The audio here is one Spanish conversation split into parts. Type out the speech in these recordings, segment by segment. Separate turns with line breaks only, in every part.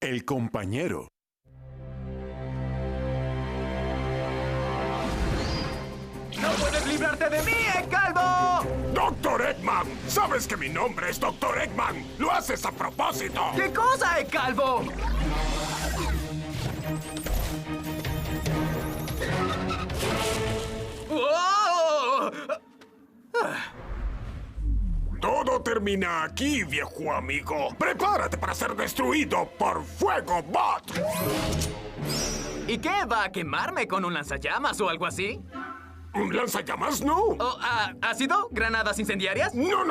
el compañero.
¡No puedes librarte de mí, calvo!
¡Doctor Eggman! ¿Sabes que mi nombre es Doctor Eggman? ¡Lo haces a propósito!
¿Qué cosa, calvo? ¡Oh!
Todo termina aquí, viejo amigo. Prepárate para ser destruido por Fuego Bot.
¿Y qué? ¿Va a quemarme con un lanzallamas o algo así?
¿Un lanzallamas? No.
¿O ácido? ¿Granadas incendiarias?
No.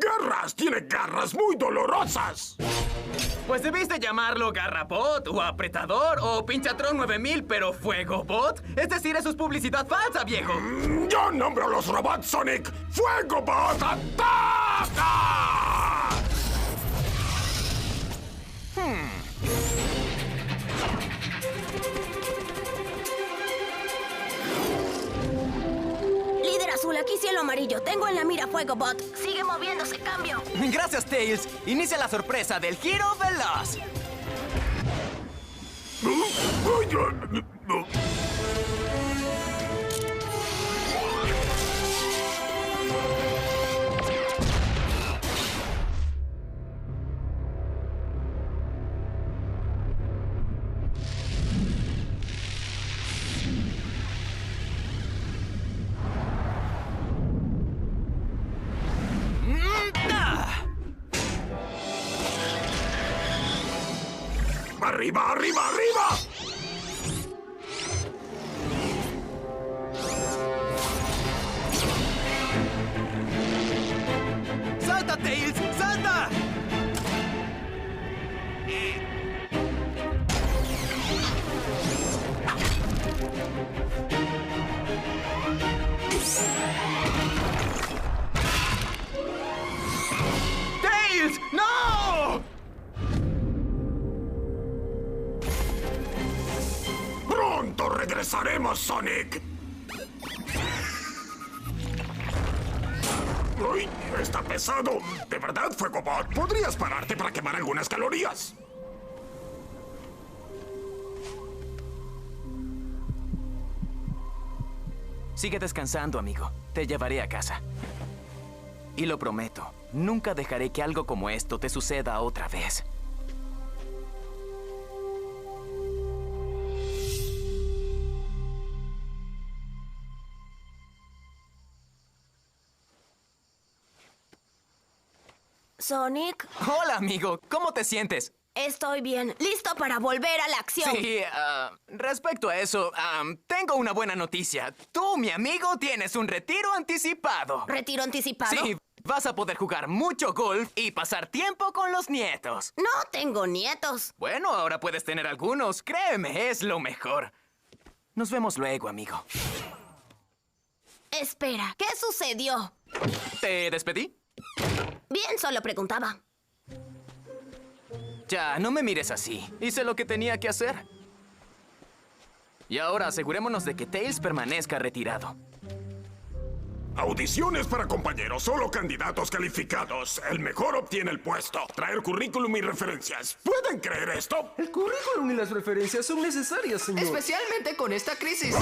Garras. Tiene garras muy dolorosas.
Pues debiste llamarlo Garrapot, o Apretador, o Pinchatron 9000, pero Fuego Bot. Es decir, eso es publicidad falsa, viejo.
Yo nombro los robots Sonic. ¡Fuego Bot, ataca!
Líder azul, aquí cielo amarillo. Tengo en la mira Fuego Bot. Sigue moviéndose, cambio.
Gracias, Tails. Inicia la sorpresa del Giro Veloz.
¡Arriba, arriba, arriba!
¡Salta, Tails! ¡Salta! ¡Tails! ¡No!
¡Pronto regresaremos, Sonic! ¡Uy! ¡Está pesado! ¿De verdad, Fuego Bot? ¿Podrías pararte para quemar algunas calorías?
Sigue descansando, amigo. Te llevaré a casa. Y lo prometo, nunca dejaré que algo como esto te suceda otra vez.
Sonic,
Hola, amigo. ¿Cómo te sientes?
estoy bien. Listo para volver a la acción.
Sí, respecto a eso, tengo una buena noticia. Tú, mi amigo, tienes un retiro anticipado.
¿Retiro anticipado?
Sí, vas a poder jugar mucho golf y pasar tiempo con los nietos.
No tengo nietos.
Bueno, ahora puedes tener algunos. Créeme, es lo mejor. Nos vemos luego, amigo.
Espera, ¿qué sucedió?
¿Te despedí?
Bien, solo preguntaba.
Ya, no me mires así. Hice lo que tenía que hacer. Y ahora asegurémonos de que Tails permanezca retirado.
Audiciones para compañeros, solo candidatos calificados. El mejor obtiene el puesto. Traer currículum y referencias. ¿Pueden creer esto?
El currículum y las referencias son necesarias, señor.
Especialmente con esta crisis.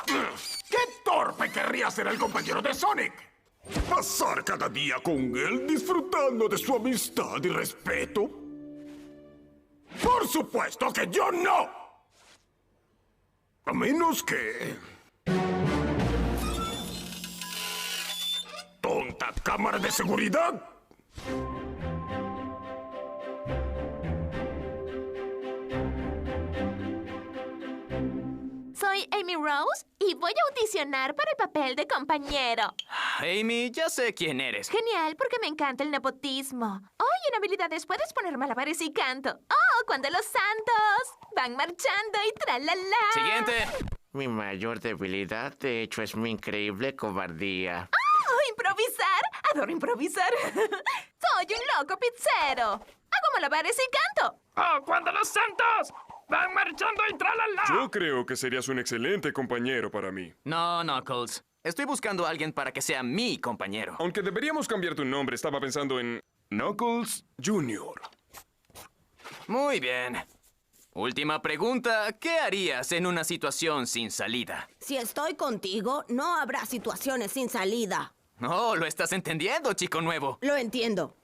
¡Qué torpe querría ser el compañero de Sonic! ¿Pasar cada día con él disfrutando de su amistad y respeto? ¡Por supuesto que yo no! A menos que... ¿Tonta cámara de seguridad?
Soy Amy Rose y voy a audicionar para el papel de compañero.
Amy, ya sé quién eres.
Genial, porque me encanta el nepotismo. Oh, y en habilidades puedes poner malabares y canto. Oh, cuando los santos van marchando y tralala.
Siguiente.
Mi mayor debilidad, de hecho, es mi increíble cobardía.
Oh, improvisar. Adoro improvisar. Soy un loco pizzero. Hago malabares y canto.
¡Oh, cuando los santos van marchando y tralala!
Yo creo que serías un excelente compañero para mí.
No, Knuckles. Estoy buscando a alguien para que sea mi compañero.
Aunque deberíamos cambiar tu nombre, estaba pensando en Knuckles Jr.
Muy bien. Última pregunta. ¿Qué harías en una situación sin salida?
Si estoy contigo, no habrá situaciones sin salida.
Oh, lo estás entendiendo, chico nuevo.
Lo entiendo.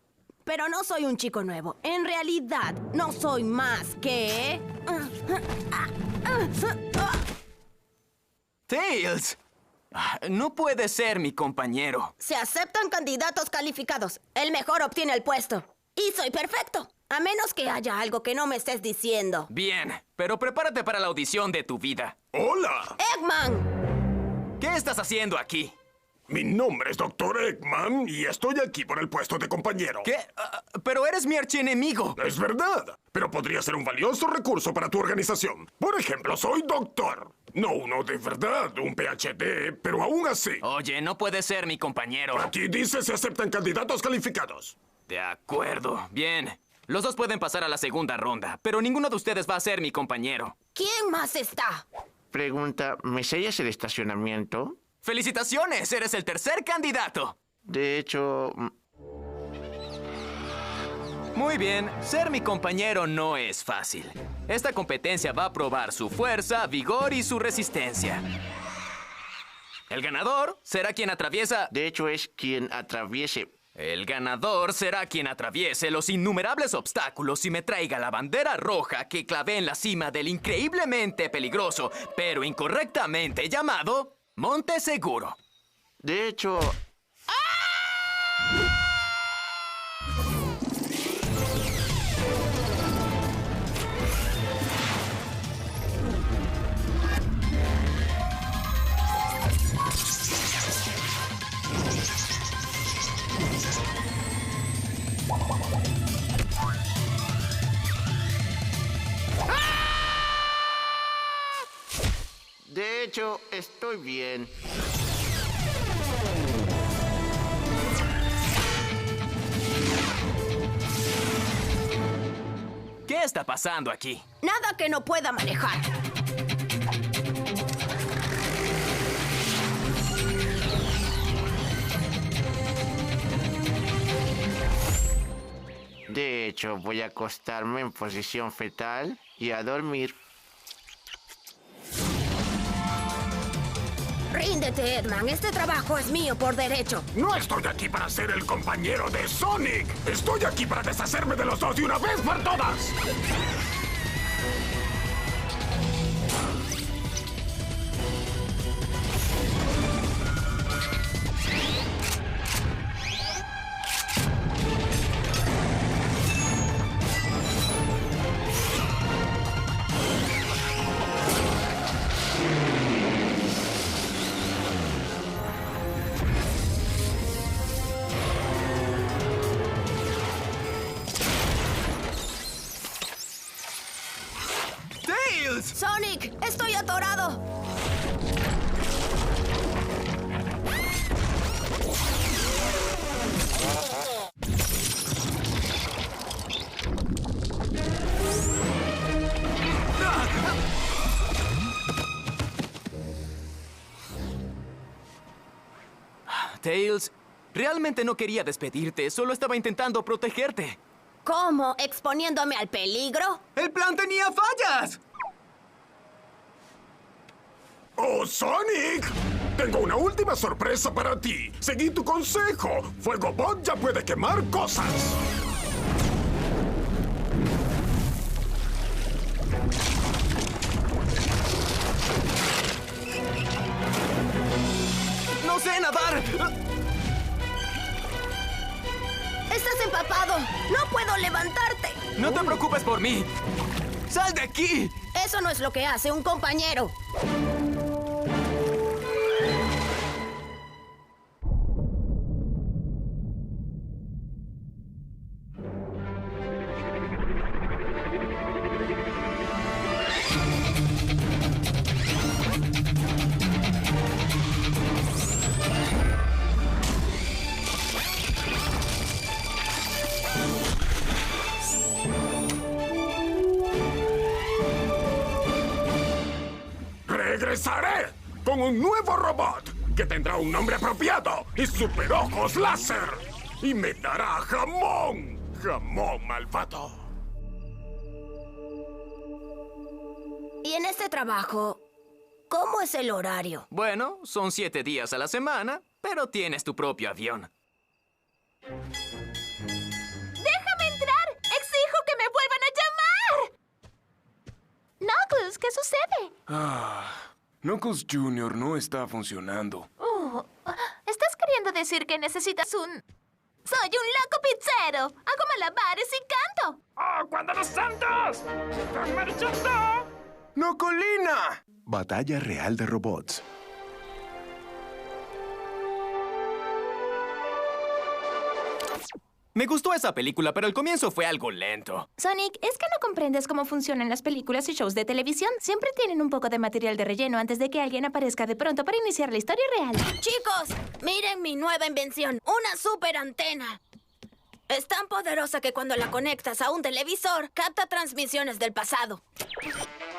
Pero no soy un chico nuevo. En realidad, no soy más que...
Tails. No puede ser mi compañero.
Se aceptan candidatos calificados. El mejor obtiene el puesto. Y soy perfecto. A menos que haya algo que no me estés diciendo.
Bien, pero prepárate para la audición de tu vida.
¡Hola!
¡Eggman!
¿Qué estás haciendo aquí?
Mi nombre es Dr. Eggman y estoy aquí por el puesto de compañero.
¿Qué? Pero eres mi archienemigo.
Es verdad, pero podría ser un valioso recurso para tu organización. Por ejemplo, soy doctor. No uno de verdad, un PhD, pero aún así.
Oye, no puedes ser mi compañero.
Aquí dice se aceptan candidatos calificados.
De acuerdo. Bien. Los dos pueden pasar a la segunda ronda, pero ninguno de ustedes va a ser mi compañero.
¿Quién más está?
Pregunta, ¿me sellas el estacionamiento?
¡Felicitaciones! ¡Eres el tercer candidato!
De hecho...
Muy bien, ser mi compañero no es fácil. Esta competencia va a probar su fuerza, vigor y su resistencia. El ganador será quien atraviesa...
De hecho, es quien atraviese...
El ganador será quien atraviese los innumerables obstáculos y me traiga la bandera roja que clavé en la cima del increíblemente peligroso, pero incorrectamente llamado Monte Seguro.
De hecho... De hecho, estoy bien.
¿Qué está pasando aquí?
Nada que no pueda manejar.
De hecho, voy a acostarme en posición fetal y a dormir.
Ríndete, Eggman. Este trabajo es mío por derecho.
No estoy aquí para ser el compañero de Sonic. Estoy aquí para deshacerme de los dos de una vez por todas.
¡Sonic! ¡Estoy atorado!
Tails, realmente no quería despedirte, solo estaba intentando protegerte.
¿Cómo? ¿Exponiéndome al peligro?
¡El plan tenía fallas!
¡Oh, Sonic! Tengo una última sorpresa para ti. Seguí tu consejo. Fuegobot ya puede quemar cosas.
¡No sé nadar!
¡Estás empapado! ¡No puedo levantarte!
¡No te preocupes por mí! ¡Sal de aquí!
Eso no es lo que hace un compañero.
Regresaré con un nuevo robot que tendrá un nombre apropiado y superojos láser. Y me dará jamón. Jamón malvado.
ese trabajo, ¿cómo es el horario?
Bueno, son 7 días a la semana, pero tienes tu propio avión.
¡Déjame entrar! ¡Exijo que me vuelvan a llamar! Knuckles, ¿qué sucede?
Knuckles Jr. no está funcionando.
¿Estás queriendo decir que necesitas un... ¡Soy un loco pizzero! ¡Hago malabares y canto!
¡Oh, cuando los santos! ¡Van marchando!
¡Nocolina! Batalla real de robots.
Me gustó esa película, pero el comienzo fue algo lento.
Sonic, ¿es que no comprendes cómo funcionan las películas y shows de televisión? Siempre tienen un poco de material de relleno antes de que alguien aparezca de pronto para iniciar la historia real.
Chicos, miren mi nueva invención, una super antena. Es tan poderosa que cuando la conectas a un televisor, capta transmisiones del pasado.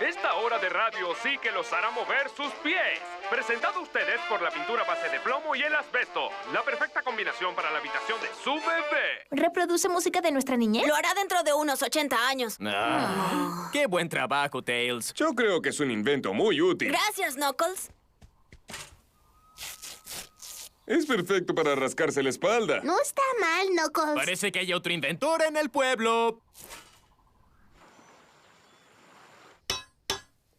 Esta hora de radio sí que los hará mover sus pies. Presentado a ustedes por la pintura base de plomo y el asbesto. La perfecta combinación para la habitación de su bebé.
¿Reproduce música de nuestra niñez?
Lo hará dentro de unos 80 años.
¡Qué buen trabajo, Tails!
Yo creo que es un invento muy útil.
Gracias, Knuckles.
Es perfecto para rascarse la espalda.
No está mal, Knuckles.
Parece que hay otro inventor en el pueblo.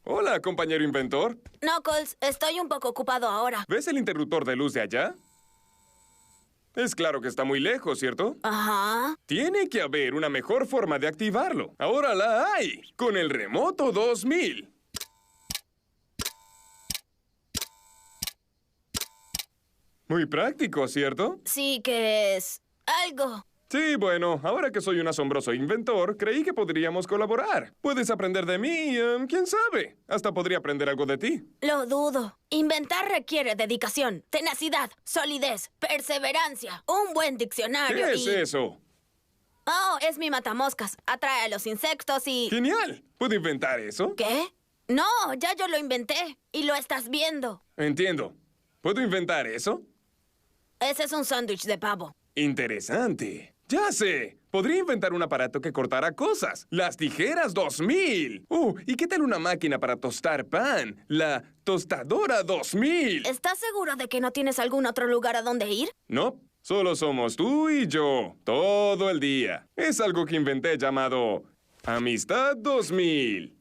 Hola, compañero inventor.
Knuckles, estoy un poco ocupado ahora.
¿Ves el interruptor de luz de allá? Es claro que está muy lejos, ¿cierto?
Ajá.
Tiene que haber una mejor forma de activarlo. Ahora la hay, con el Remoto 2000. Muy práctico, ¿cierto?
Sí que es algo.
Sí, bueno, ahora que soy un asombroso inventor, creí que podríamos colaborar. Puedes aprender de mí y, quién sabe, hasta podría aprender algo de ti.
Lo dudo. Inventar requiere dedicación, tenacidad, solidez, perseverancia, un buen diccionario
¿Qué es
y...
eso?
Oh, es mi matamoscas. Atrae a los insectos y...
¡Genial! ¿Puedo inventar eso?
¿Qué? No, ya yo lo inventé y lo estás viendo.
Entiendo. ¿Puedo inventar eso?
Ese es un sándwich de pavo.
Interesante. Ya sé. Podría inventar un aparato que cortara cosas. Las tijeras 2000. ¿Y qué tal una máquina para tostar pan? La tostadora 2000.
¿Estás seguro de que no tienes algún otro lugar a donde ir?
No, solo somos tú y yo. Todo el día. Es algo que inventé llamado Amistad 2000.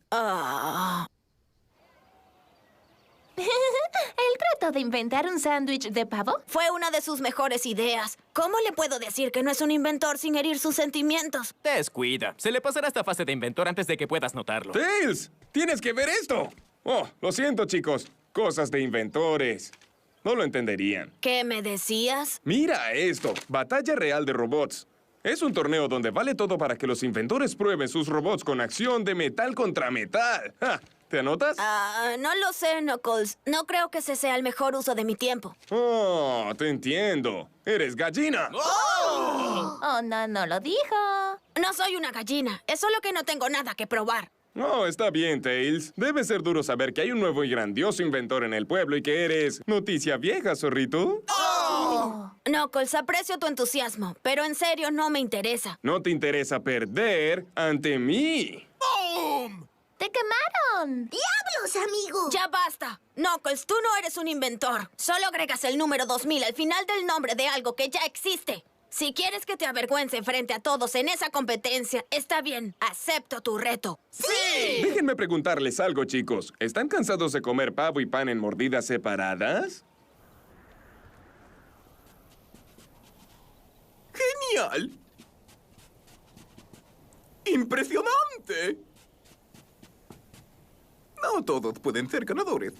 ¿Él trató de inventar un sándwich de pavo?
Fue una de sus mejores ideas. ¿Cómo le puedo decir que no es un inventor sin herir sus sentimientos?
Descuida. Se le pasará esta fase de inventor antes de que puedas notarlo.
¡Tails! ¡Tienes que ver esto! Oh, lo siento, chicos. Cosas de inventores. No lo entenderían.
¿Qué me decías?
Mira esto. Batalla real de robots. Es un torneo donde vale todo para que los inventores prueben sus robots con acción de metal contra metal. ¡Ja! ¿Te anotas?
No lo sé, Knuckles. No creo que ese sea el mejor uso de mi tiempo.
Oh, te entiendo. Eres gallina.
Oh, no lo dijo.
No soy una gallina. Es solo que no tengo nada que probar.
No, está bien, Tails. Debe ser duro saber que hay un nuevo y grandioso inventor en el pueblo y que eres noticia vieja, zorrito.
Knuckles, aprecio tu entusiasmo, pero en serio no me interesa.
No te interesa perder ante mí.
¡Te quemaron!
¡Diablos, amigo! ¡Ya basta! Knuckles, tú no eres un inventor. Solo agregas el número 2000 al final del nombre de algo que ya existe. Si quieres que te avergüence frente a todos en esa competencia, está bien. Acepto tu reto. ¡Sí!
Déjenme preguntarles algo, chicos. ¿Están cansados de comer pavo y pan en mordidas separadas?
¡Genial! ¡Impresionante! No todos pueden ser ganadores.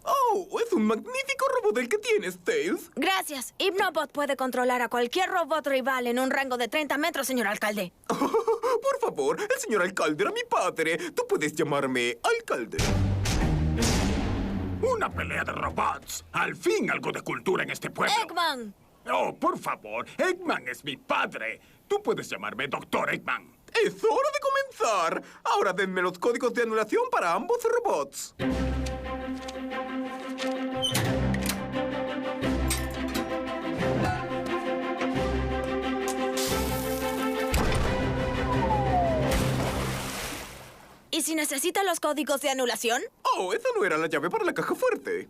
¡Oh! ¡Es un magnífico robot el que tienes, Tails!
Gracias. Hypnobot puede controlar a cualquier robot rival en un rango de 30 metros, señor alcalde.
Por favor, el señor alcalde era mi padre. Tú puedes llamarme alcalde.
Una pelea de robots. Al fin algo de cultura en este pueblo.
¡Eggman!
Oh, por favor. Eggman es mi padre. Tú puedes llamarme Dr. Eggman.
¡Es hora de comenzar! Ahora denme los códigos de anulación para ambos robots.
si necesita los códigos de anulación?
Oh, esa no era la llave para la caja fuerte.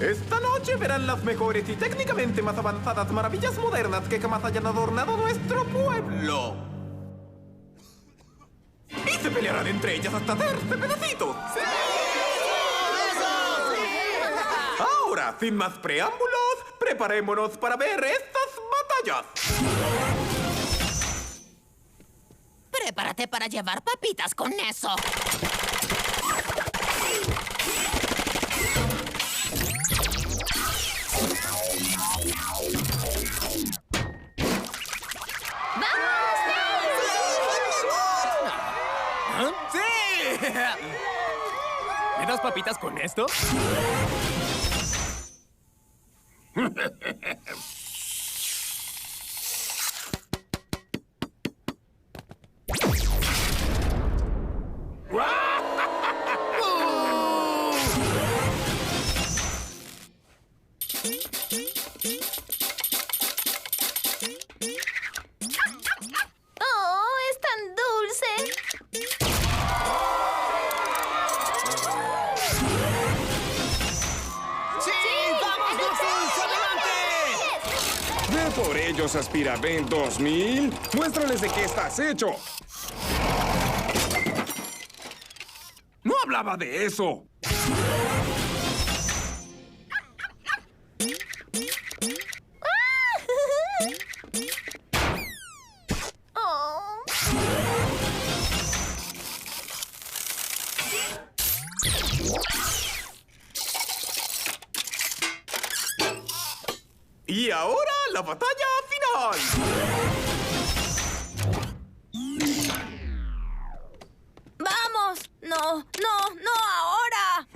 Esta noche verán las mejores y técnicamente más avanzadas maravillas modernas que jamás hayan adornado nuestro pueblo. Y se pelearán entre ellas hasta hacerse pedacitos. ¡Sí! Ahora, sin más preámbulos, preparémonos para ver estas batallas.
Prepárate para llevar papitas con eso.
¡Sí! ¿Me das papitas con esto?
¡Oh, es tan dulce!
¡Ve por ellos, Aspiravent 2000! ¡Muéstrales de qué estás hecho! ¡No hablaba de eso!
Oh.
Y ahora, la batalla final.
¡Vamos! ¡No ahora!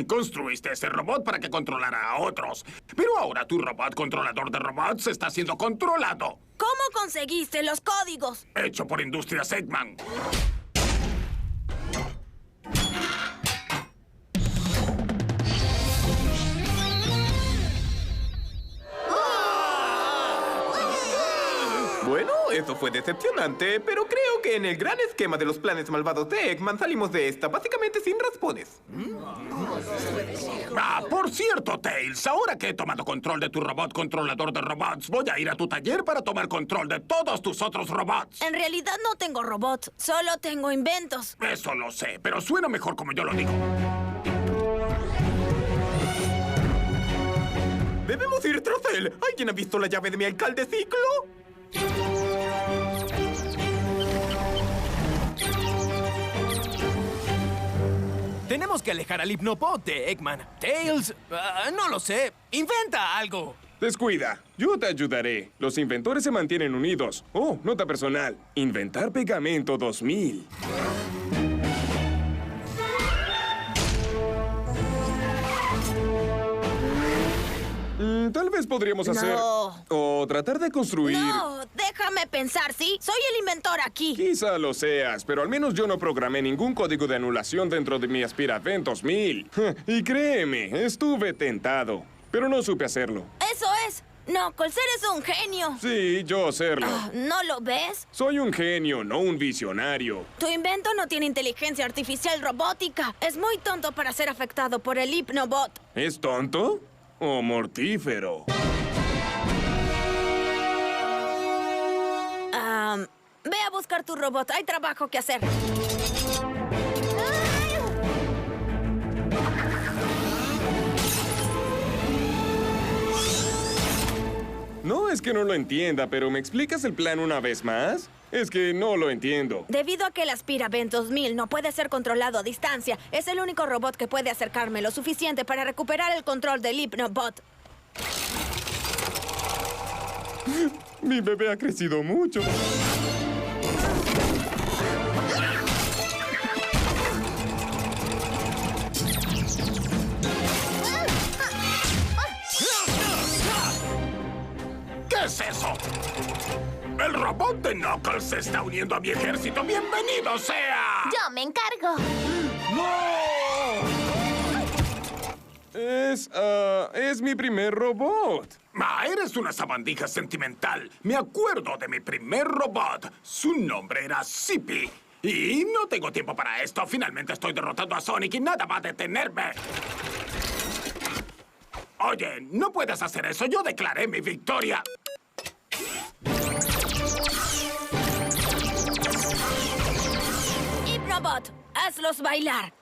Construiste ese robot para que controlara a otros. Pero ahora tu robot controlador de robots está siendo controlado.
¿Cómo conseguiste los códigos?
Hecho por Industrias Eggman.
Bueno, eso fue decepcionante, pero creo que en el gran esquema de los planes malvados de Eggman salimos de esta básicamente sin raspones.
Ah, por cierto, Tails, ahora que he tomado control de tu robot controlador de robots, voy a ir a tu taller para tomar control de todos tus otros robots.
En realidad no tengo robots, solo tengo inventos.
Eso lo sé, pero suena mejor como yo lo digo.
Debemos ir tras él. ¿Alguien ha visto la llave de mi alcalde Ciclo?
Tenemos que alejar al Hypnopod de Eggman. Tails, no lo sé. Inventa algo.
Descuida, yo te ayudaré. Los inventores se mantienen unidos. Oh, nota personal. Inventar pegamento 2000. Tal vez podríamos hacer...
No.
O tratar de construir...
No, déjame pensar, ¿sí? Soy el inventor aquí.
Quizá lo seas, pero al menos yo no programé ningún código de anulación dentro de mi Aspiravent 2000. Y créeme, estuve tentado, pero no supe hacerlo.
Eso es. Knuckles, eres un genio.
Sí, yo hacerlo.
¿No lo ves?
Soy un genio, no un visionario.
Tu invento no tiene inteligencia artificial robótica. Es muy tonto para ser afectado por el Hypnobot.
¿Es tonto o mortífero?
Ve a buscar tu robot. Hay trabajo que hacer.
No es que no lo entienda, pero ¿me explicas el plan una vez más? Es que no lo entiendo.
Debido a que el Aspiravent 2000 no puede ser controlado a distancia, es el único robot que puede acercarme lo suficiente para recuperar el control del Hypnobot.
Mi bebé ha crecido mucho.
¿Qué es eso? El robot de Knuckles se está uniendo a mi ejército. ¡Bienvenido sea!
Yo me encargo.
Es mi primer robot.
Eres una sabandija sentimental. Me acuerdo de mi primer robot. Su nombre era Zippy. Y no tengo tiempo para esto. Finalmente estoy derrotando a Sonic y nada va a detenerme. Oye, no puedes hacer eso. Yo declaré mi victoria.
Hypnobot, hazlos bailar.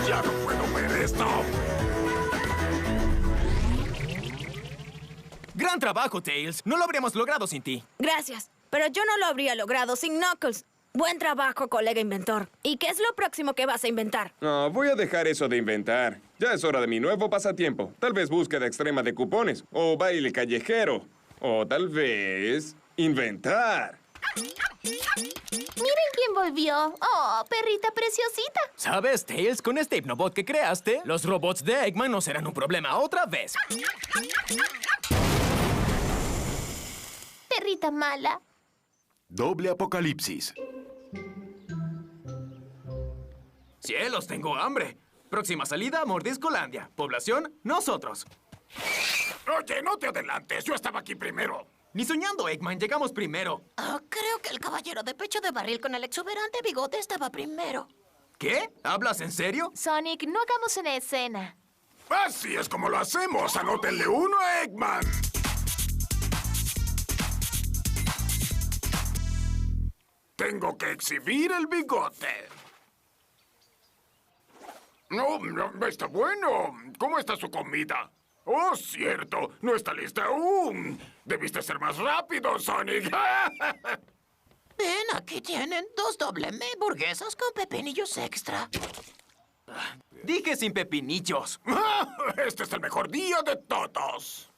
Ya no puedo ver esto.
¡Gran trabajo, Tails! No lo habríamos logrado sin ti.
Gracias, pero yo no lo habría logrado sin Knuckles. Buen trabajo, colega inventor. ¿Y qué es lo próximo que vas a inventar?
No, voy a dejar eso de inventar. Ya es hora de mi nuevo pasatiempo. Tal vez búsqueda extrema de cupones, o baile callejero, o tal vez inventar.
Miren quién volvió. Oh, perrita preciosita.
¿Sabes, Tails? Con este Hypnobot que creaste, los robots de Eggman no serán un problema otra vez.
Perrita mala.
Doble apocalipsis.
¡Cielos, tengo hambre! Próxima salida, Mordiscolandia. Población, nosotros.
Oye, no te adelantes. Yo estaba aquí primero.
Ni soñando, Eggman. Llegamos primero.
Creo que el caballero de pecho de barril con el exuberante bigote estaba primero.
¿Qué? ¿Hablas en serio?
Sonic, no hagamos una escena.
Así es como lo hacemos. Anótenle uno a Eggman. Tengo que exhibir el bigote. No, está bueno. ¿Cómo está su comida? Oh, cierto. No está lista aún. Debiste ser más rápido, Sonic.
Ven, aquí tienen 2 doble M burguesas con pepinillos extra.
Dije sin pepinillos.
Este es el mejor día de todos.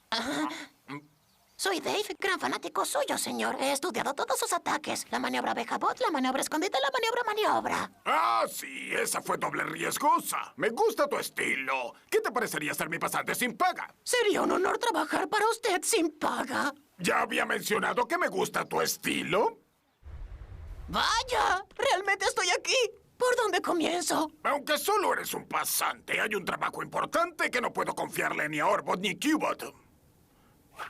Soy Dave, gran fanático suyo, señor. He estudiado todos sus ataques. La maniobra Abejabot, la maniobra escondite, la maniobra.
Ah, sí, esa fue doble riesgosa. Me gusta tu estilo. ¿Qué te parecería ser mi pasante sin paga?
Sería un honor trabajar para usted sin paga.
¿Ya había mencionado que me gusta tu estilo?
¡Vaya! ¡Realmente estoy aquí! ¿Por dónde comienzo?
Aunque solo eres un pasante, hay un trabajo importante que no puedo confiarle ni a Orbot ni Cubot.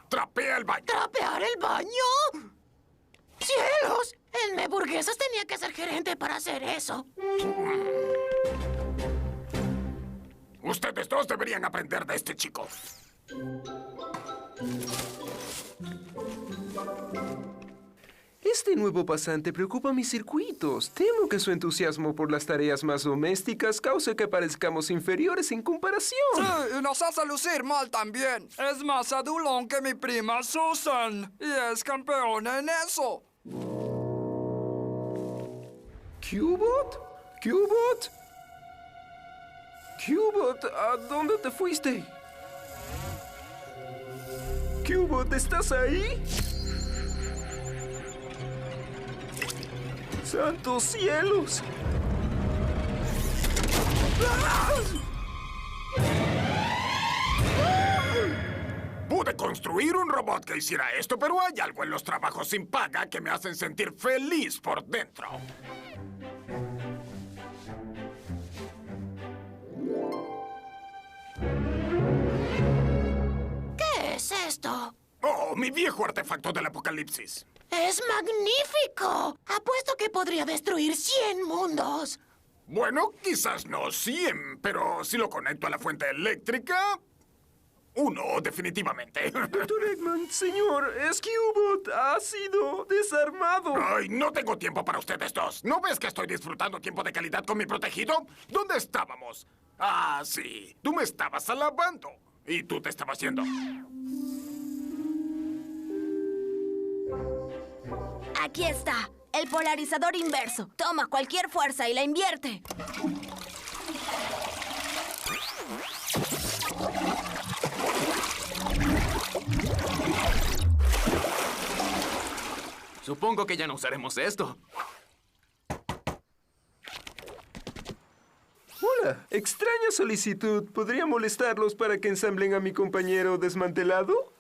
¡Trapea el baño!
¿Trapear el baño? ¡Cielos! El Me Burguesas tenía que ser gerente para hacer eso.
Ustedes dos deberían aprender de este chico.
Este nuevo pasante preocupa mis circuitos. Temo que su entusiasmo por las tareas más domésticas cause que parezcamos inferiores en comparación.
Sí, y nos hace lucir mal también. Es más adulón que mi prima Susan. Y es campeona en eso.
¿Cubot? ¿Cubot? ¿Cubot? ¿A dónde te fuiste? ¿Cubot, estás ahí? ¡Santos cielos!
Pude construir un robot que hiciera esto, pero hay algo en los trabajos sin paga que me hacen sentir feliz por dentro.
¿Qué es esto?
Oh, mi viejo artefacto del apocalipsis.
¡Es magnífico! Apuesto que podría destruir 100 mundos.
Bueno, quizás no 100, pero si lo conecto a la fuente eléctrica... 1, definitivamente.
Dr. Eggman, señor, es Cubot. Ha sido desarmado.
Ay, no tengo tiempo para ustedes dos. ¿No ves que estoy disfrutando tiempo de calidad con mi protegido? ¿Dónde estábamos? Ah, sí. Tú me estabas alabando. Y tú te estabas yendo.
Aquí está, el polarizador inverso. Toma cualquier fuerza y la invierte.
Supongo que ya no usaremos esto.
Hola, extraña solicitud. ¿Podría molestarlos para que ensamblen a mi compañero desmantelado?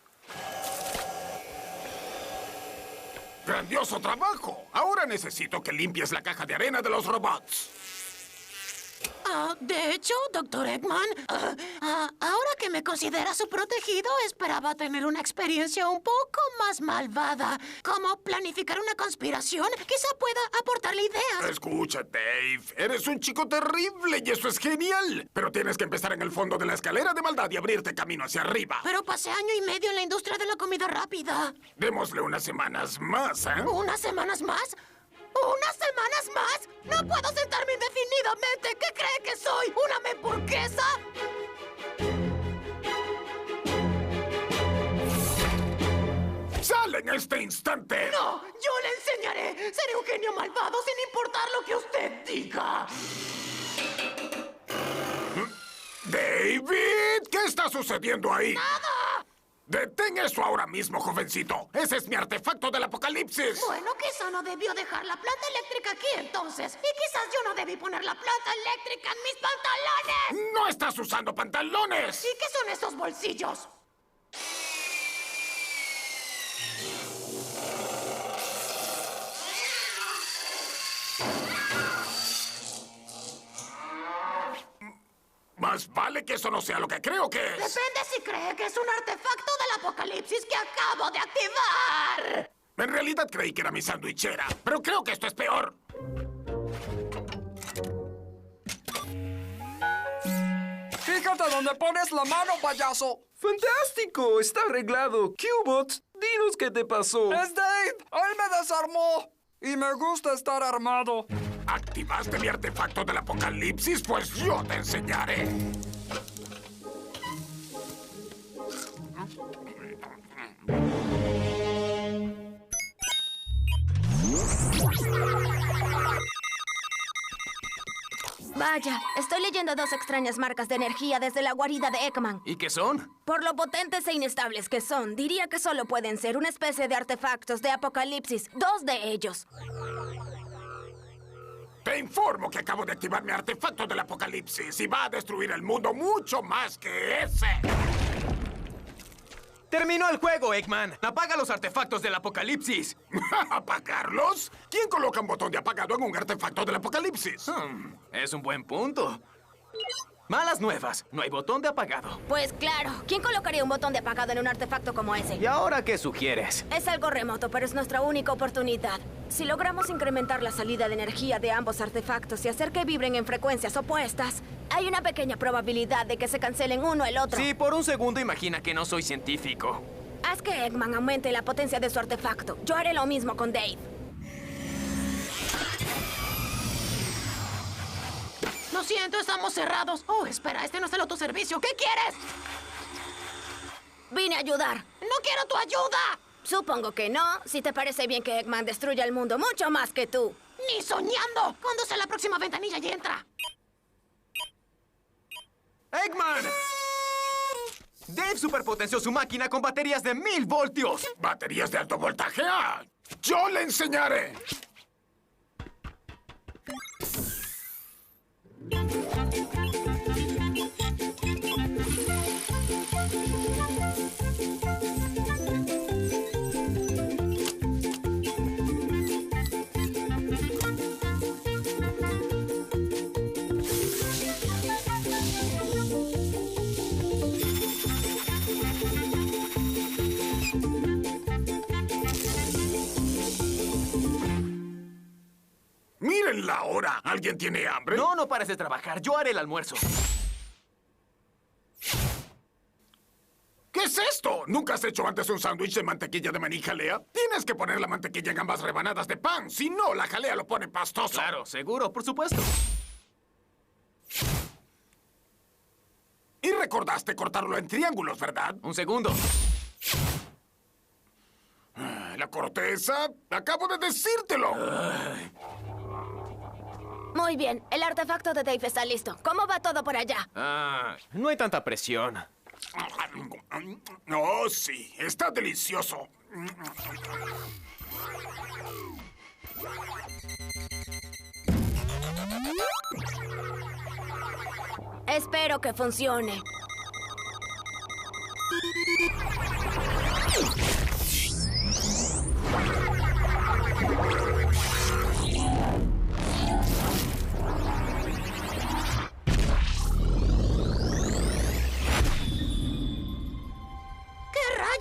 ¡Grandioso trabajo! Ahora necesito que limpies la caja de arena de los robots.
De hecho, Dr. Eggman, ahora que me considera su protegido, esperaba tener una experiencia un poco más malvada. Como planificar una conspiración, quizá pueda aportarle ideas.
Escucha, Dave, eres un chico terrible y eso es genial. Pero tienes que empezar en el fondo de la escalera de maldad y abrirte camino hacia arriba.
Pero pasé año y medio en la industria de la comida rápida.
Démosle unas semanas más, ¿eh?
¿Unas semanas más? ¿Unas semanas más? ¡No puedo sentarme indefinidamente! ¿Qué cree que soy? ¿Una memburguesa?
¡Sale en este instante!
¡No! ¡Yo le enseñaré! ¡Seré un genio malvado sin importar lo que usted diga!
¡David! ¿Qué está sucediendo ahí?
¡Nada!
¡Detén eso ahora mismo, jovencito! ¡Ese es mi artefacto del apocalipsis!
Bueno, quizá no debió dejar la planta eléctrica aquí entonces. Y quizás yo no debí poner la planta eléctrica en mis pantalones.
¡No estás usando pantalones!
¿Y qué son esos bolsillos?
Más vale que eso no sea lo que creo que es.
Depende si cree que es un artefacto del apocalipsis que acabo de activar.
En realidad creí que era mi sandwichera, pero creo que esto es peor.
Fíjate dónde pones la mano, payaso.
¡Fantástico! Está arreglado. Cubot, dinos qué te pasó.
¡Es Dave! ¡Él me desarmó! Y me gusta estar armado.
¿Activaste mi artefacto del apocalipsis? Pues yo te enseñaré.
Vaya, estoy leyendo dos extrañas marcas de energía desde la guarida de Eggman.
¿Y qué son?
Por lo potentes e inestables que son, diría que solo pueden ser una especie de artefactos de apocalipsis. Dos de ellos.
Te informo que acabo de activar mi artefacto del apocalipsis y va a destruir el mundo mucho más que ese.
¡Terminó el juego, Eggman! ¡Apaga los artefactos del apocalipsis!
¿Apagarlos? ¿Quién coloca un botón de apagado en un artefacto del apocalipsis?
Es un buen punto. Malas nuevas. No hay botón de apagado.
Pues claro, ¿quién colocaría un botón de apagado en un artefacto como ese?
¿Y ahora qué sugieres?
Es algo remoto, pero es nuestra única oportunidad. Si logramos incrementar la salida de energía de ambos artefactos y hacer que vibren en frecuencias opuestas, hay una pequeña probabilidad de que se cancelen uno el otro.
Sí, por un segundo imagina que no soy científico.
Haz que Eggman aumente la potencia de su artefacto. Yo haré lo mismo con Dave.
Lo siento, estamos cerrados. Oh, espera, este no es el autoservicio. ¿Qué quieres?
Vine a ayudar.
¡No quiero tu ayuda!
Supongo que no, si te parece bien que Eggman destruya el mundo mucho más que tú.
¡Ni soñando! ¿Cuándo sea la próxima ventanilla y entra?
¡Eggman! Dave superpotenció su máquina con baterías de 1000 voltios.
¿Baterías de alto voltaje? ¡Ah! ¡Yo le enseñaré! ¡Miren la hora! ¿Alguien tiene hambre?
No, no pares de trabajar. Yo haré el almuerzo.
¿Qué es esto? ¿Nunca has hecho antes un sándwich de mantequilla de maní jalea? Tienes que poner la mantequilla en ambas rebanadas de pan. Si no, la jalea lo pone pastoso.
Claro, seguro, por supuesto.
Y recordaste cortarlo en triángulos, ¿verdad?
Un segundo.
La corteza. Acabo de decírtelo.
Muy bien, el artefacto de Dave está listo. ¿Cómo va todo por allá?
No hay tanta presión.
Oh, sí, está delicioso.
Espero que funcione.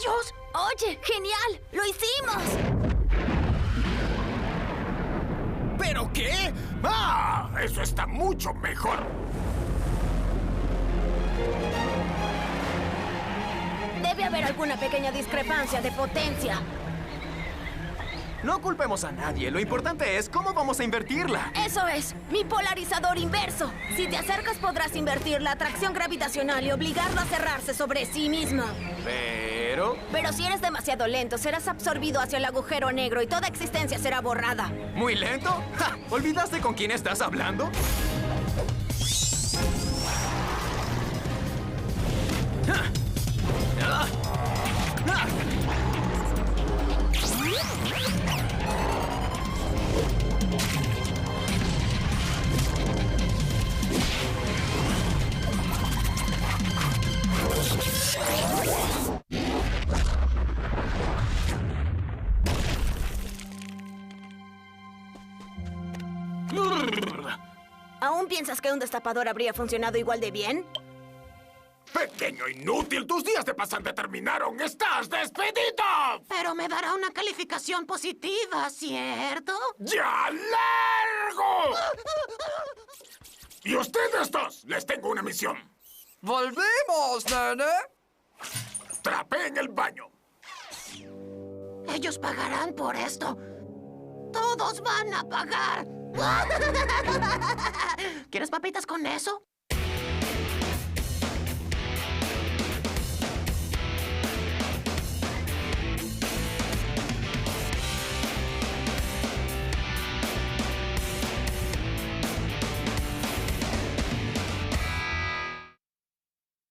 ellos!
Oye, genial, lo hicimos.
¿Pero qué? ¡Ah! Eso está mucho mejor.
Debe haber alguna pequeña discrepancia de potencia.
No culpemos a nadie. Lo importante es cómo vamos a invertirla.
Eso es, mi polarizador inverso. Si te acercas podrás invertir la atracción gravitacional y obligarlo a cerrarse sobre sí mismo. Pero si eres demasiado lento, serás absorbido hacia el agujero negro y toda existencia será borrada.
¿Muy lento? ¡Ja! ¿Olvidaste con quién estás hablando? ¡Ja! ¡Ah! ¡Ah!
¿Aún piensas que un destapador habría funcionado igual de bien?
¡Pequeño inútil! ¡Tus días de pasante terminaron! ¡Estás despedido!
Pero me dará una calificación positiva, ¿cierto?
¡Ya largo! Y ustedes dos, les tengo una misión.
¡Volvimos, nene!
Trapeen el baño.
Ellos pagarán por esto. Todos van a pagar. ¿Quieres papitas con eso?